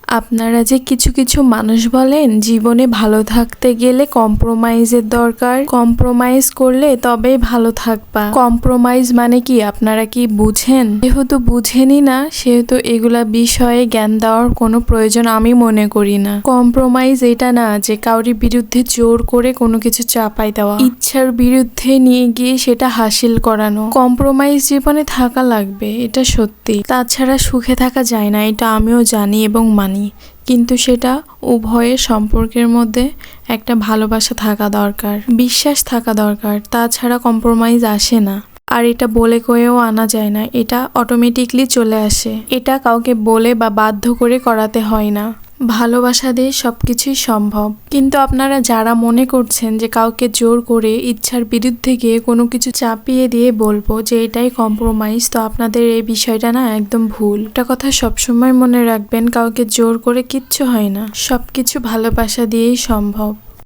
আপনারা যে কিছু কিছু মানুষ বলেন জীবনে ভালো থাকতে গেলে কম্প্রোমাইজের দরকার, কম্প্রোমাইজ করলে তবেই ভালো থাকবা। কম্প্রোমাইজ মানে কি আপনারা কি বুঝেন? যেহেতু বুঝেনই না সেহেতু এগুলা বিষয়ে জ্ঞান দেওয়ার কোনো প্রয়োজন আমি মনে করি না। কম্প্রোমাইজ এটা না যে কাউরি বিরুদ্ধে জোর করে কোনো কিছু চাপাই দেওয়া, ইচ্ছার বিরুদ্ধে নিয়ে গিয়ে সেটা হাসিল করানো। কম্প্রোমাইজ জীবনে থাকা লাগবে, এটা সত্যি। তাছাড়া সুখে থাকা যায় না, এটা আমিও জানি এবং মানি, কিন্তু সেটা উভয়ের সম্পর্কের মধ্যে একটা ভালোবাসা থাকা দরকার, বিশ্বাস থাকা দরকার। তাছাড়া কম্প্রোমাইজ আসে না। আর এটা বলে কয়েও আনা যায় না, এটা অটোমেটিকলি চলে আসে। এটা কাউকে বলে বা বাধ্য করে করাতে হয় না। ভালোবাসা দিয়ে সবকিছুই সম্ভব। কিন্তু আপনারা যারা মনে করছেন যে কাউকে জোর করে ইচ্ছার বিরুদ্ধে গিয়ে কোনো কিছু চাপিয়ে দিয়ে বলবো যে এটাই কম্প্রোমাইজ, তো আপনাদের এই বিষয়টা না একদম ভুল। একটা কথা সবসময় মনে রাখবেন, কাউকে জোর করে কিচ্ছু হয় না, সবকিছু ভালোবাসা দিয়েই সম্ভব।